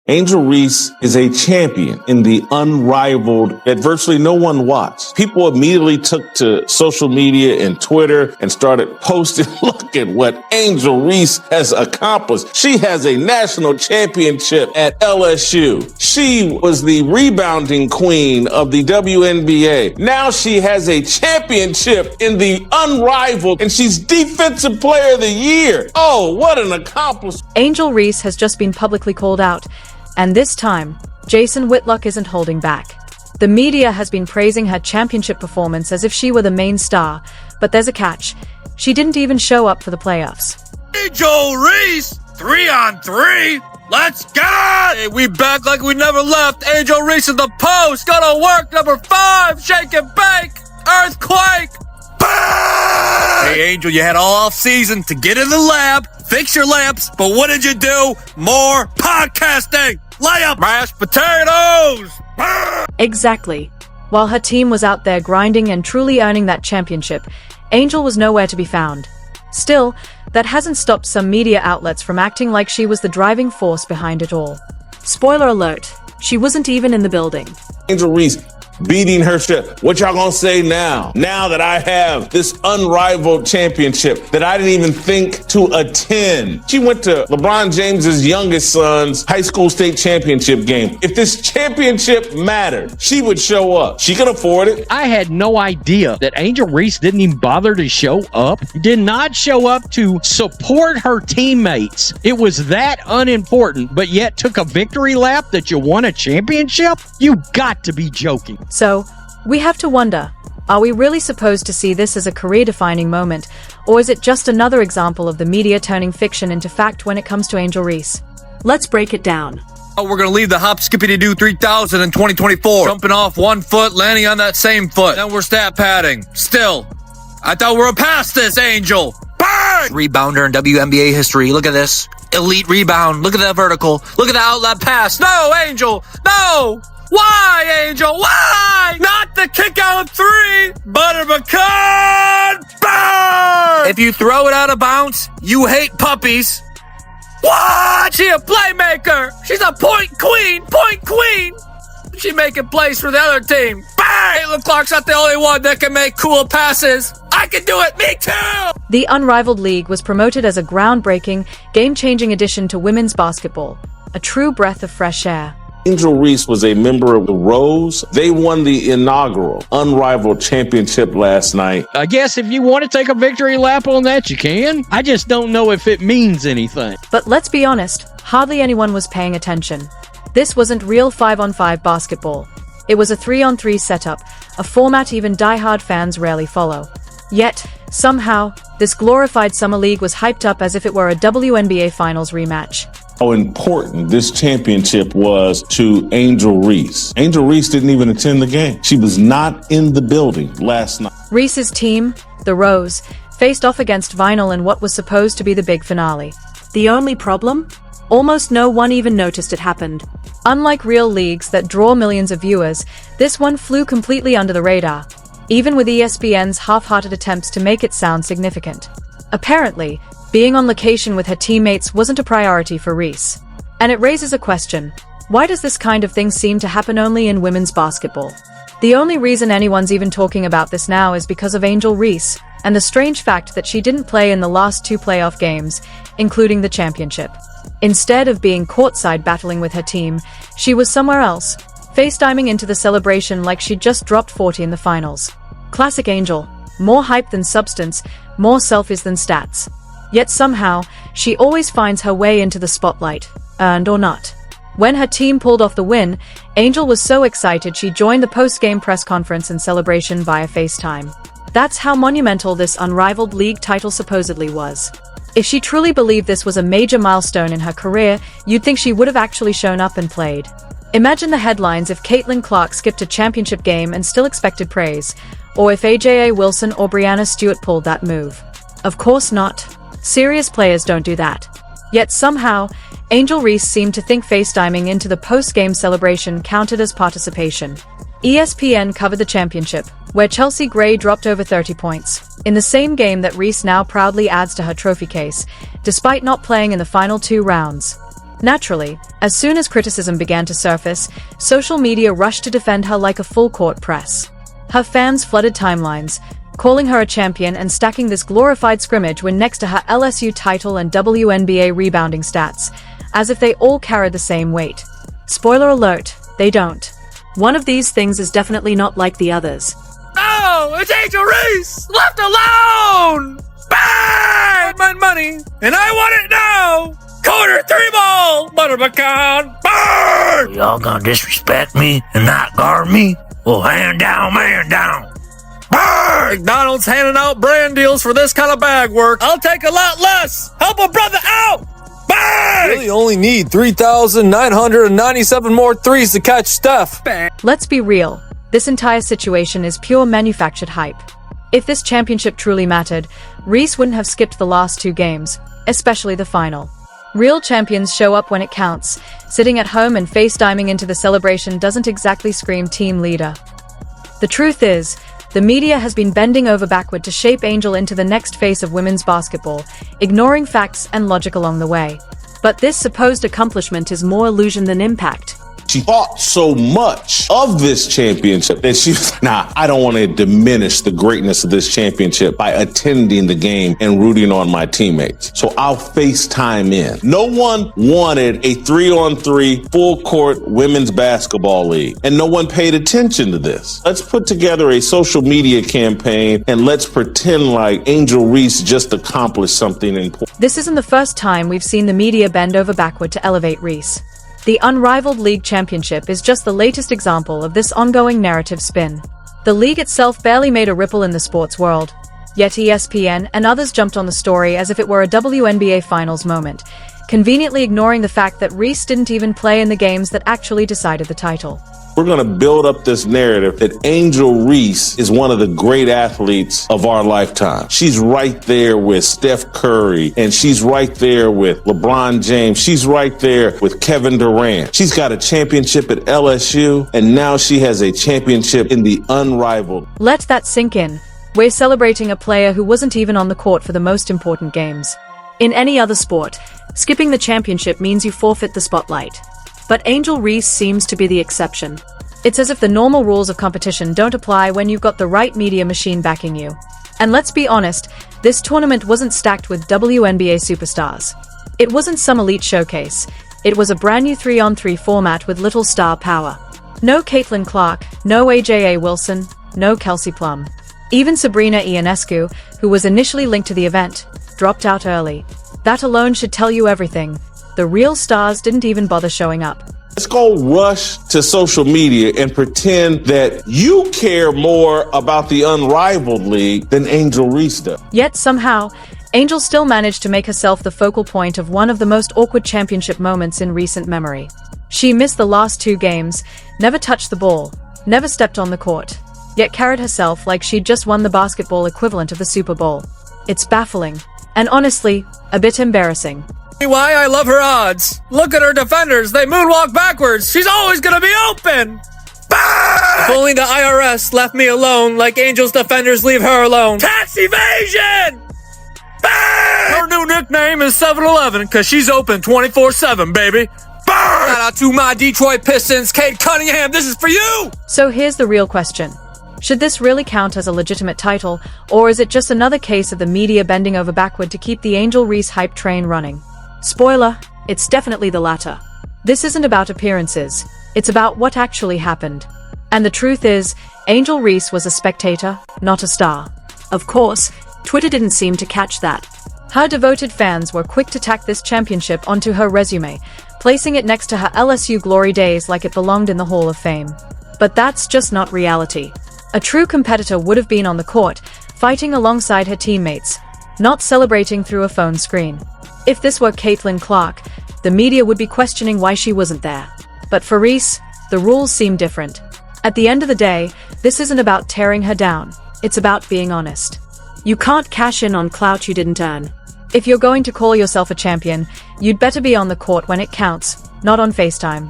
Angel Reese is a champion in the unrivaled that virtually no one watched. People immediately took to social media and Twitter and started posting, look at what Angel Reese has accomplished. She has a national championship at LSU. She was the rebounding queen of the WNBA. Now she has a championship in the unrivaled, and she's Defensive Player of the Year. Oh, what an accomplishment. Angel Reese has just been publicly called out. And this time, Jason Whitlock isn't holding back. The media has been praising her championship performance as if she were the main star, but there's a catch. She didn't even show up for the playoffs. Angel Reese, 3-on-3. Let's get it! Hey, we back like we never left. Angel Reese in the post. Gotta work, number 5. Shake and bake. Earthquake. Bang! Hey, Angel, you had all off season to get in the lab, fix your lamps, but what did you do? More podcasting. Layup, mashed potatoes! Exactly. While her team was out there grinding and truly earning that championship, Angel was nowhere to be found. Still, that hasn't stopped some media outlets from acting like she was the driving force behind it all. Spoiler alert, she wasn't even in the building. Angel Reese beating her shit. What y'all gonna say now? Now that I have this unrivaled championship that I didn't even think to attend. She went to LeBron James's youngest son's high school state championship game. If this championship mattered, she would show up. She could afford it. I had no idea that Angel Reese didn't even bother to show up. Did not show up to support her teammates. It was that unimportant, but yet took a victory lap that you won a championship? You got to be joking. So, we have to wonder, are we really supposed to see this as a career-defining moment, or is it just another example of the media turning fiction into fact when it comes to Angel Reese? Let's break it down. Oh, we're gonna leave the hop skippity do 3000 in 2024. Jumping off one foot, landing on that same foot. Then we're stat padding. Still, I thought we were past this, Angel. Bang! Rebounder in WNBA history. Look at this. Elite rebound. Look at that vertical. Look at the outlet pass. No, Angel. No! Why, Angel? Why? Not the kick out 3, butter pecan. Bang! If you throw it out of bounds, you hate puppies. What? She a playmaker. She's a point queen. Point queen. She making plays for the other team. Bang! Caitlin Clark's not the only one that can make cool passes. I can do it. Me too. The Unrivaled League was promoted as a groundbreaking, game-changing addition to women's basketball. A true breath of fresh air. Angel Reese was a member of the Rose. They won the inaugural unrivaled championship last night. I guess if you want to take a victory lap on that, you can. I just don't know if it means anything. But let's be honest, hardly anyone was paying attention. This wasn't real 5-on-5 basketball. It was a 3-on-3 setup, a format even die-hard fans rarely follow. Yet, somehow, this glorified summer league was hyped up as if it were a WNBA Finals rematch. How important this championship was to Angel Reese. Angel Reese didn't even attend the game. She was not in the building last night. Reese's team, the Rose, faced off against Vinyl in what was supposed to be the big finale. The only problem? Almost no one even noticed it happened. Unlike real leagues that draw millions of viewers, this one flew completely under the radar, even with ESPN's half-hearted attempts to make it sound significant. Apparently, being on location with her teammates wasn't a priority for Reese. And it raises a question. Why does this kind of thing seem to happen only in women's basketball? The only reason anyone's even talking about this now is because of Angel Reese, and the strange fact that she didn't play in the last 2 playoff games, including the championship. Instead of being courtside battling with her team, she was somewhere else, FaceTiming into the celebration like she'd just dropped 40 in the finals. Classic Angel. More hype than substance, more selfies than stats. Yet somehow, she always finds her way into the spotlight, earned or not. When her team pulled off the win, Angel was so excited she joined the post-game press conference and celebration via FaceTime. That's how monumental this unrivaled league title supposedly was. If she truly believed this was a major milestone in her career, you'd think she would have actually shown up and played. Imagine the headlines if Caitlin Clark skipped a championship game and still expected praise, or if AJA Wilson or Brianna Stewart pulled that move. Of course not. Serious players don't do that. Yet somehow, Angel Reese seemed to think FaceTiming into the post-game celebration counted as participation. ESPN covered the championship, where Chelsea Gray dropped over 30 points, in the same game that Reese now proudly adds to her trophy case, despite not playing in the final 2 rounds. Naturally, as soon as criticism began to surface, social media rushed to defend her like a full-court press. Her fans flooded timelines, calling her a champion and stacking this glorified scrimmage win next to her LSU title and WNBA rebounding stats, as if they all carried the same weight. Spoiler alert, they don't. One of these things is definitely not like the others. No, it's Angel Reese! Left alone! Bang! My money, and I want it now! Quarter 3 ball, butter pecan, burn! Y'all gonna disrespect me and not guard me? Well, hand down, man down. Burn! McDonald's handing out brand deals for this kind of bag work. I'll take a lot less. Help a brother out! Bang! Really only need 3,997 more threes to catch Steph. Let's be real, this entire situation is pure manufactured hype. If this championship truly mattered, Reese wouldn't have skipped the last 2 games, especially the final. Real champions show up when it counts. Sitting at home and FaceTiming into the celebration doesn't exactly scream team leader. The truth is, the media has been bending over backward to shape Angel into the next face of women's basketball, ignoring facts and logic along the way. But this supposed accomplishment is more illusion than impact. She thought so much of this championship that she was, I don't want to diminish the greatness of this championship by attending the game and rooting on my teammates. So I'll FaceTime in. No one wanted a 3-on-3 full court women's basketball league, and no one paid attention to this. Let's put together a social media campaign and let's pretend like Angel Reese just accomplished something important. This isn't the first time we've seen the media bend over backward to elevate Reese. The unrivaled league championship is just the latest example of this ongoing narrative spin. The league itself barely made a ripple in the sports world, yet ESPN and others jumped on the story as if it were a WNBA finals moment, conveniently ignoring the fact that Reese didn't even play in the games that actually decided the title. We're going to build up this narrative that Angel Reese is one of the great athletes of our lifetime. She's right there with Steph Curry, and she's right there with LeBron James. She's right there with Kevin Durant. She's got a championship at LSU, and now she has a championship in the unrivaled. Let that sink in. We're celebrating a player who wasn't even on the court for the most important games. In any other sport, skipping the championship means you forfeit the spotlight. But Angel Reese seems to be the exception. It's as if the normal rules of competition don't apply when you've got the right media machine backing you. And let's be honest, this tournament wasn't stacked with WNBA superstars. It wasn't some elite showcase. It was a brand new 3-on-3 format with little star power. No Caitlin Clark, no AJA Wilson, no Kelsey Plum. Even Sabrina Ionescu, who was initially linked to the event, dropped out early. That alone should tell you everything. The real stars didn't even bother showing up. Let's go rush to social media and pretend that you care more about the unrivaled league than Angel Reese does. Yet somehow, Angel still managed to make herself the focal point of one of the most awkward championship moments in recent memory. She missed the last 2 games, never touched the ball, never stepped on the court, yet carried herself like she'd just won the basketball equivalent of the Super Bowl. It's baffling, and honestly, a bit embarrassing. Why I love her odds. Look at her defenders. They moonwalk backwards. She's always gonna be open. Bang! If only the IRS left me alone like Angel's defenders leave her alone. Tax evasion! Bang! Her new nickname is 7-Eleven because she's open 24/7, baby. Bang! Shout out to my Detroit Pistons, Kate Cunningham. This is for you! So here's the real question. Should this really count as a legitimate title, or is it just another case of the media bending over backward to keep the Angel Reese hype train running? Spoiler, it's definitely the latter. This isn't about appearances, it's about what actually happened. And the truth is, Angel Reese was a spectator, not a star. Of course, Twitter didn't seem to catch that. Her devoted fans were quick to tack this championship onto her resume, placing it next to her LSU glory days like it belonged in the Hall of Fame. But that's just not reality. A true competitor would have been on the court, fighting alongside her teammates, not celebrating through a phone screen. If this were Caitlin Clark, the media would be questioning why she wasn't there. But for Reese, the rules seem different. At the end of the day, this isn't about tearing her down, it's about being honest. You can't cash in on clout you didn't earn. If you're going to call yourself a champion, you'd better be on the court when it counts, not on FaceTime.